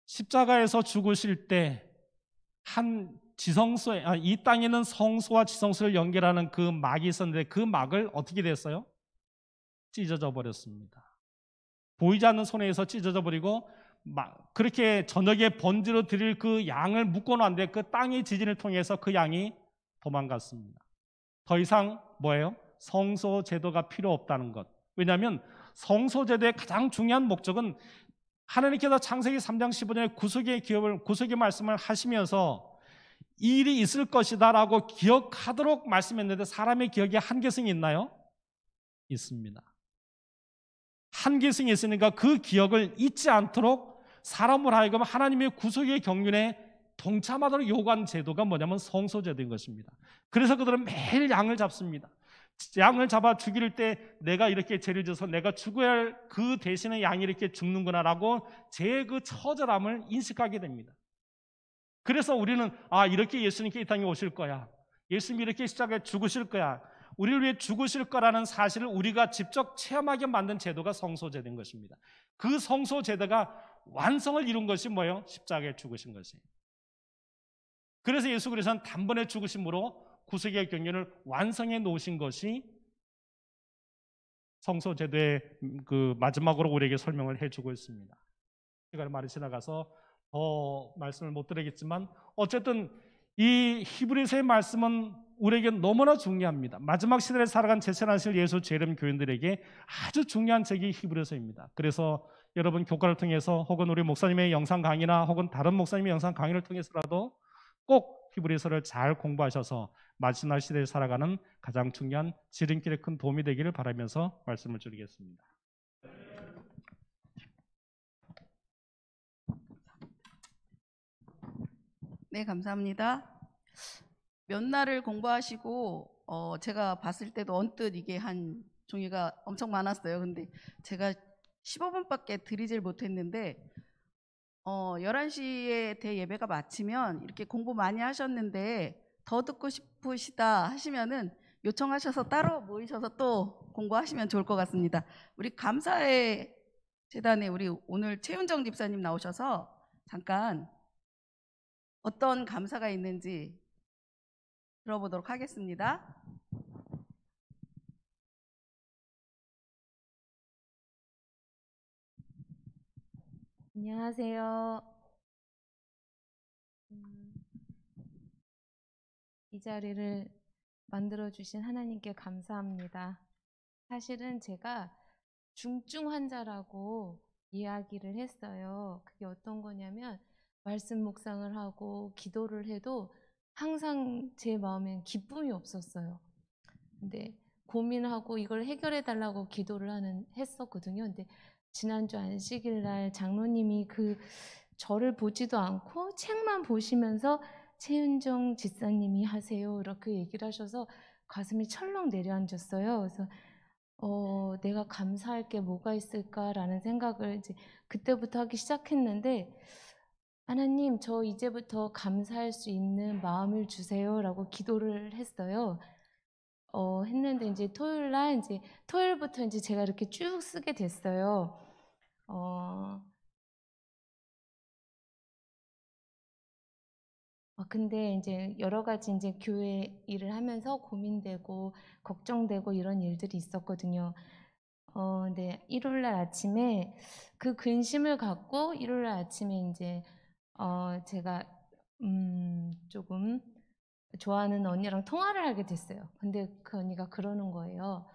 십자가에서 죽으실 때 한 지성소에, 이 땅에는 성소와 지성소를 연결하는 그 막이 있었는데 그 막을 어떻게 됐어요? 찢어져 버렸습니다. 보이지 않는 손에서 찢어져 버리고 그렇게 저녁에 번제로 드릴 그 양을 묶어놨는데 그 땅의 지진을 통해서 그 양이 도망갔습니다. 더 이상 뭐예요? 성소 제도가 필요 없다는 것. 왜냐하면 성소 제도의 가장 중요한 목적은 하나님께서 창세기 3장 15절에 구속의 말씀을 하시면서 이 일이 있을 것이다 라고 기억하도록 말씀했는데 사람의 기억에 한계성이 있나요? 있습니다. 한계성이 있으니까 그 기억을 잊지 않도록 사람을 하여금 하나님의 구속의 경륜에 동참하도록 요구한 제도가 뭐냐면 성소제도인 것입니다. 그래서 그들은 매일 양을 잡습니다. 양을 잡아 죽일 때 내가 이렇게 죄를 져서 내가 죽어야 할 그 대신에 양이 이렇게 죽는구나라고 제 그 처절함을 인식하게 됩니다. 그래서 우리는 이렇게 예수님께 이 땅에 오실 거야. 예수님이 이렇게 십자가에 죽으실 거야. 우리를 위해 죽으실 거라는 사실을 우리가 직접 체험하게 만든 제도가 성소제도인 것입니다. 그 성소제도가 완성을 이룬 것이 뭐예요? 십자가에 죽으신 것이에요. 그래서 예수 그리스도는 단번에 죽으심으로 구속의 경륜을 완성해 놓으신 것이 성소제도의 그 마지막으로 우리에게 설명을 해주고 있습니다. 시간이 많이 지나가서 더 말씀을 못 드리겠지만 어쨌든 이 히브리서의 말씀은 우리에게 너무나 중요합니다. 마지막 시대에 살아간 제천하실 예수 재림 교인들에게 아주 중요한 책이 히브리서입니다. 그래서 여러분 교과를 통해서 혹은 우리 목사님의 영상 강의나 혹은 다른 목사님의 영상 강의를 통해서라도 꼭 히브리서를 잘 공부하셔서 마지막 시대에 살아가는 가장 중요한 지름길에 큰 도움이 되기를 바라면서 말씀을 드리겠습니다. 네, 감사합니다. 몇 날을 공부하시고 제가 봤을 때도 언뜻 이게 한 종이가 엄청 많았어요. 근데 제가 15분밖에 드리질 못했는데 11시에 대예배가 마치면 이렇게 공부 많이 하셨는데 더 듣고 싶으시다 하시면은 요청하셔서 따로 모이셔서 또 공부하시면 좋을 것 같습니다. 우리 감사의 재단에 우리 오늘 최윤정 집사님 나오셔서 잠깐 어떤 감사가 있는지 들어보도록 하겠습니다. 안녕하세요. 이 자리를 만들어주신 하나님께 감사합니다. 사실은 제가 중증 환자라고 이야기를 했어요. 그게 어떤 거냐면 말씀 묵상을 하고 기도를 해도 항상 제 마음엔 기쁨이 없었어요. 근데 고민하고 이걸 해결해 달라고 기도를 했었거든요. 근데 지난주 안식일 날 장로님이 저를 보지도 않고 책만 보시면서 최윤정 집사님이 하세요. 이렇게 얘기를 하셔서 가슴이 철렁 내려앉았어요. 그래서 내가 감사할 게 뭐가 있을까라는 생각을 이제 그때부터 하기 시작했는데, 하나님, 저 이제부터 감사할 수 있는 마음을 주세요라고 기도를 했어요. 했는데 이제 토요일부터 이제 제가 이렇게 쭉 쓰게 됐어요. 근데 이제 여러 가지 이제 교회 일을 하면서 고민되고 걱정되고 이런 일들이 있었거든요. 근데 일요일 날 아침에 그 근심을 갖고 일요일 날 아침에 이제 제가 조금 좋아하는 언니랑 통화를 하게 됐어요. 근데 그 언니가 그러는 거예요.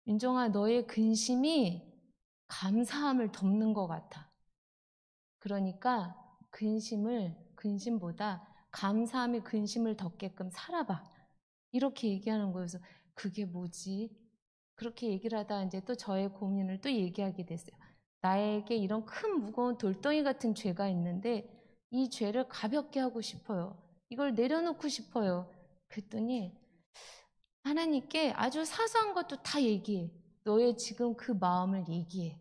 윤정아, 너의 근심이 감사함을 덮는 것 같아. 그러니까 근심보다 감사함이 근심을 덮게끔 살아봐. 이렇게 얘기하는 거예요. 그래서 그게 뭐지? 그렇게 얘기를 하다 이제 또 저의 고민을 또 얘기하게 됐어요. 나에게 이런 큰 무거운 돌덩이 같은 죄가 있는데 이 죄를 가볍게 하고 싶어요. 이걸 내려놓고 싶어요. 그랬더니 하나님께 아주 사소한 것도 다 얘기해. 너의 지금 그 마음을 얘기해.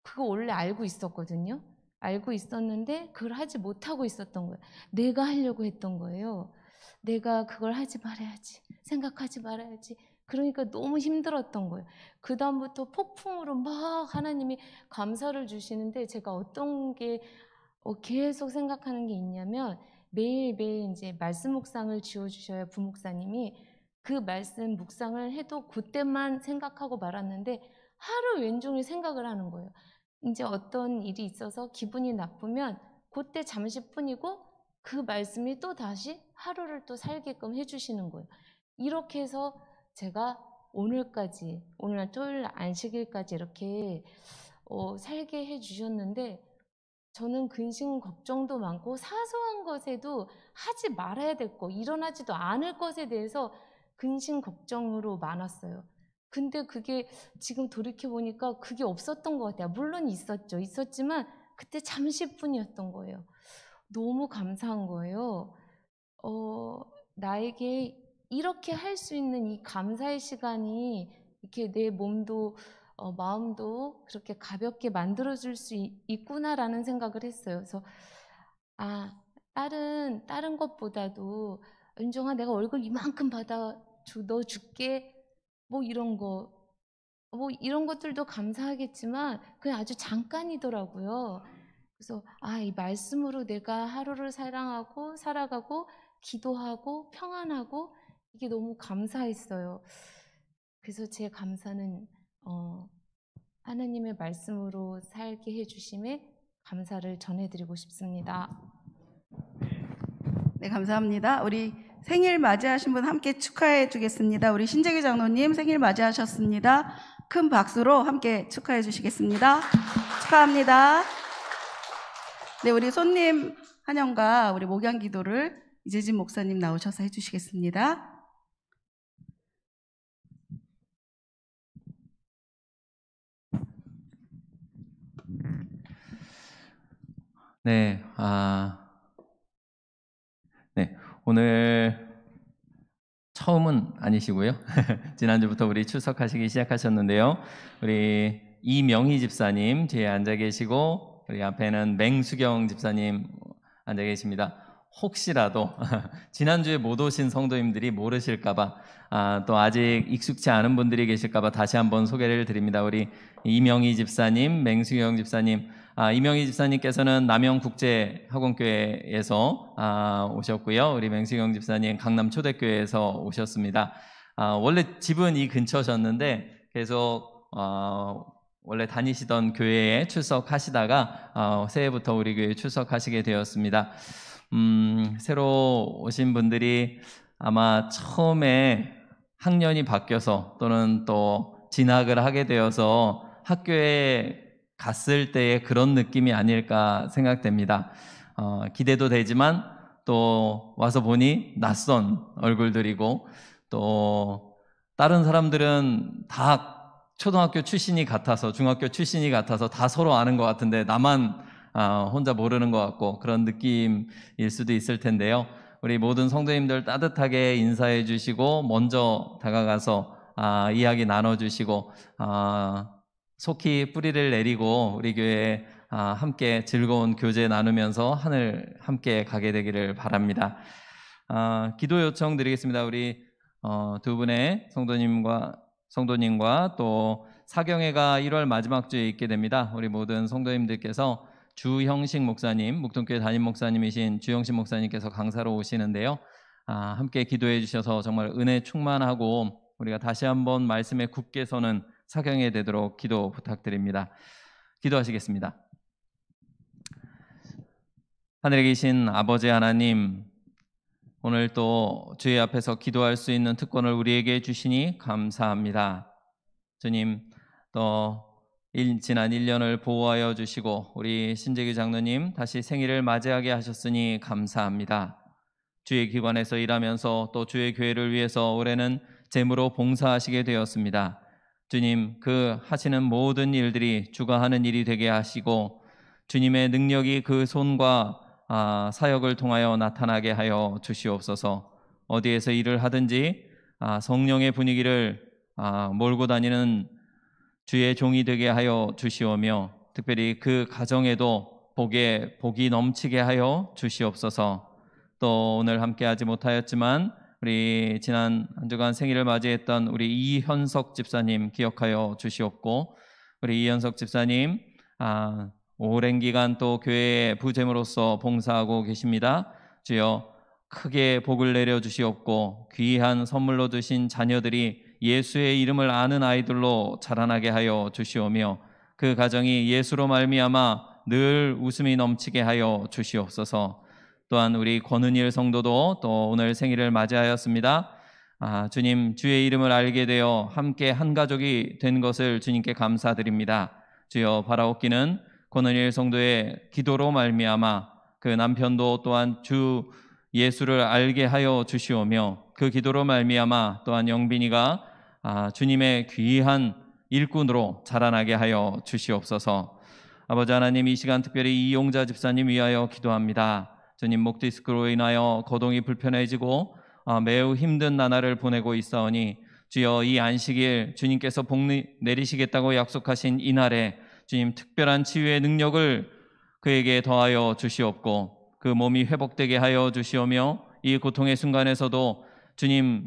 그거 원래 알고 있었거든요. 알고 있었는데 그걸 하지 못하고 있었던 거예요. 내가 하려고 했던 거예요. 내가 그걸 하지 말아야지. 생각하지 말아야지. 그러니까 너무 힘들었던 거예요. 그 다음부터 폭풍으로 막 하나님이 감사를 주시는데 제가 어떤 게 계속 생각하는 게 있냐면 매일매일 이제 말씀 묵상을 지어주셔야 부목사님이 그 말씀 묵상을 해도 그때만 생각하고 말았는데 하루 왼종일 생각을 하는 거예요. 이제 어떤 일이 있어서 기분이 나쁘면 그때 잠시뿐이고 그 말씀이 또 다시 하루를 또 살게끔 해주시는 거예요. 이렇게 해서 제가 오늘날 토요일 안식일까지 이렇게 살게 해주셨는데 저는 근심 걱정도 많고 사소한 것에도 하지 말아야 될 거, 일어나지도 않을 것에 대해서 근심 걱정으로 많았어요. 근데 그게 지금 돌이켜보니까 그게 없었던 것 같아요. 물론 있었지만 그때 잠시뿐이었던 거예요. 너무 감사한 거예요. 나에게 이렇게 할 수 있는 이 감사의 시간이 이렇게 내 몸도 마음도 그렇게 가볍게 만들어줄 수 있구나라는 생각을 했어요. 그래서 다른 것보다도 윤정아, 내가 월급 이만큼 너 줄게. 뭐 이런 것들도 감사하겠지만 그냥 아주 잠깐이더라고요. 그래서 이 말씀으로 내가 하루를 살아가고 기도하고 평안하고 이게 너무 감사했어요. 그래서 제 감사는 하나님의 말씀으로 살게 해주심에 감사를 전해드리고 싶습니다. 네, 감사합니다. 우리 생일 맞이하신 분 함께 축하해 주겠습니다. 우리 신재기 장로님 생일 맞이하셨습니다. 큰 박수로 함께 축하해 주시겠습니다. 축하합니다. 네, 우리 손님 환영과 우리 목양 기도를 이재진 목사님 나오셔서 해주시겠습니다. 네, 오늘 처음은 아니시고요. 지난주부터 우리 출석하시기 시작하셨는데요. 우리 이명희 집사님 뒤에 앉아 계시고 우리 앞에는 맹수경 집사님 앉아 계십니다. 혹시라도 지난주에 못 오신 성도님들이 모르실까봐 또 아직 익숙치 않은 분들이 계실까봐 다시 한번 소개를 드립니다. 우리 이명희 집사님, 맹수경 집사님, 이명희 집사님께서는 남영국제학원교회에서 오셨고요. 우리 맹수경 집사님 강남초대교회에서 오셨습니다. 원래 집은 이 근처셨는데 계속 원래 다니시던 교회에 출석하시다가 새해부터 우리 교회에 출석하시게 되었습니다. 새로 오신 분들이 아마 처음에 학년이 바뀌어서 또는 또 진학을 하게 되어서 학교에 갔을 때의 그런 느낌이 아닐까 생각됩니다. 기대도 되지만 또 와서 보니 낯선 얼굴들이고 또 다른 사람들은 다 초등학교 출신이 같아서 중학교 출신이 같아서 다 서로 아는 것 같은데 나만 혼자 모르는 것 같고 그런 느낌일 수도 있을 텐데요. 우리 모든 성도님들 따뜻하게 인사해 주시고 먼저 다가가서 이야기 나눠주시고 속히 뿌리를 내리고 우리 교회에 함께 즐거운 교제 나누면서 하늘 함께 가게 되기를 바랍니다. 기도 요청 드리겠습니다. 우리 두 분의 성도님과 또 사경회가 1월 마지막 주에 있게 됩니다. 우리 모든 성도님들께서 주형식 목사님, 묵동교회 담임 목사님이신 주형식 목사님께서 강사로 오시는데요. 함께 기도해 주셔서 정말 은혜 충만하고 우리가 다시 한번 말씀에 굳게 서는 사경회 되도록 기도 부탁드립니다. 기도하시겠습니다. 하늘에 계신 아버지 하나님, 오늘 또 주의 앞에서 기도할 수 있는 특권을 우리에게 주시니 감사합니다. 주님, 또 지난 1년을 보호하여 주시고 우리 신재규 장로님 다시 생일을 맞이하게 하셨으니 감사합니다. 주의 기관에서 일하면서 또 주의 교회를 위해서 올해는 제물로 봉사하시게 되었습니다. 주님, 그 하시는 모든 일들이 주가 하는 일이 되게 하시고 주님의 능력이 그 손과 사역을 통하여 나타나게 하여 주시옵소서. 어디에서 일을 하든지 성령의 분위기를 몰고 다니는 주의 종이 되게 하여 주시오며 특별히 그 가정에도 복이 넘치게 하여 주시옵소서. 또 오늘 함께하지 못하였지만 우리 지난 한 주간 생일을 맞이했던 우리 이현석 집사님 기억하여 주시옵고 우리 이현석 집사님 오랜 기간 또 교회의 부제무로서 봉사하고 계십니다. 주여 크게 복을 내려 주시옵고 귀한 선물로 주신 자녀들이 예수의 이름을 아는 아이들로 자라나게 하여 주시오며 그 가정이 예수로 말미암아 늘 웃음이 넘치게 하여 주시옵소서. 또한 우리 권은일 성도도 또 오늘 생일을 맞이하였습니다. 주님, 주의 이름을 알게 되어 함께 한 가족이 된 것을 주님께 감사드립니다. 주여, 바라옵기는 권은일 성도의 기도로 말미암아 그 남편도 또한 주 예수를 알게 하여 주시오며 그 기도로 말미암아 또한 영빈이가 주님의 귀한 일꾼으로 자라나게 하여 주시옵소서. 아버지 하나님, 이 시간 특별히 이용자 집사님 위하여 기도합니다. 주님, 목 디스크로 인하여 거동이 불편해지고 매우 힘든 나날을 보내고 있사오니 주여 이 안식일 주님께서 복 내리시겠다고 약속하신 이날에 주님 특별한 치유의 능력을 그에게 더하여 주시옵고 그 몸이 회복되게 하여 주시오며 이 고통의 순간에서도 주님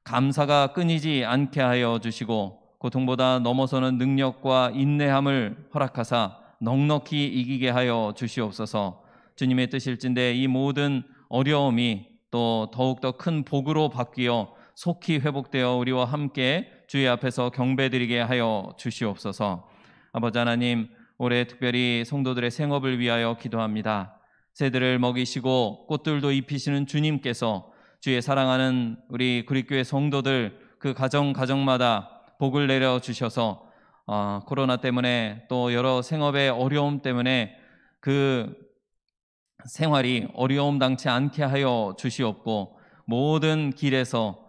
감사가 끊이지 않게 하여 주시고 고통보다 넘어서는 능력과 인내함을 허락하사 넉넉히 이기게 하여 주시옵소서. 주님의 뜻일진데 이 모든 어려움이 또 더욱더 큰 복으로 바뀌어 속히 회복되어 우리와 함께 주의 앞에서 경배드리게 하여 주시옵소서. 아버지 하나님, 올해 특별히 성도들의 생업을 위하여 기도합니다. 새들을 먹이시고 꽃들도 입히시는 주님께서 주의 사랑하는 우리 구립교회 성도들 그 가정마다 복을 내려 주셔서 코로나 때문에 또 여러 생업의 어려움 때문에 그 생활이 어려움 당치 않게 하여 주시옵고 모든 길에서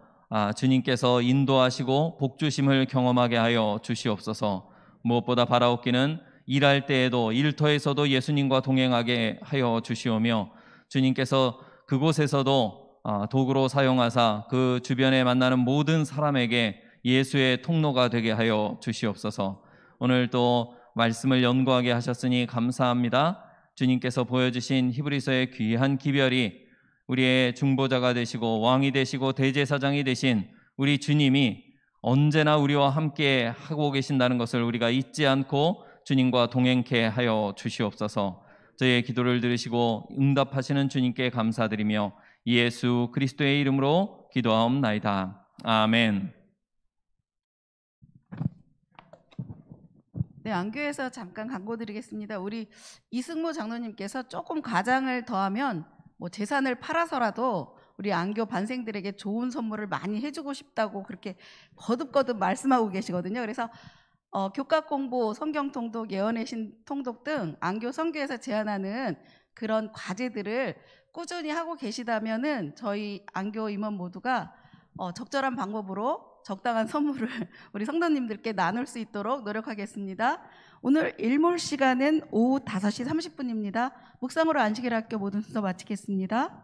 주님께서 인도하시고 복주심을 경험하게 하여 주시옵소서. 무엇보다 바라옵기는 일할 때에도 일터에서도 예수님과 동행하게 하여 주시오며 주님께서 그곳에서도 도구로 사용하사 그 주변에 만나는 모든 사람에게 예수의 통로가 되게 하여 주시옵소서. 오늘 또 말씀을 연구하게 하셨으니 감사합니다. 주님께서 보여주신 히브리서의 귀한 기별이 우리의 중보자가 되시고 왕이 되시고 대제사장이 되신 우리 주님이 언제나 우리와 함께 하고 계신다는 것을 우리가 잊지 않고 주님과 동행케 하여 주시옵소서. 저희의 기도를 들으시고 응답하시는 주님께 감사드리며 예수 그리스도의 이름으로 기도하옵나이다. 아멘. 네, 안교에서 잠깐 광고 드리겠습니다. 우리 이승모 장로님께서 조금 과장을 더하면 뭐 재산을 팔아서라도 우리 안교 반생들에게 좋은 선물을 많이 해주고 싶다고 그렇게 거듭거듭 말씀하고 계시거든요. 그래서 교과 공부, 성경 통독, 예언의 신 통독 등 안교 선교에서 제안하는 그런 과제들을 꾸준히 하고 계시다면은 저희 안교 임원 모두가 적절한 방법으로 적당한 선물을 우리 성도님들께 나눌 수 있도록 노력하겠습니다. 오늘 일몰 시간은 오후 5시 30분입니다. 묵상으로 안식일 학교 모든 순서 마치겠습니다.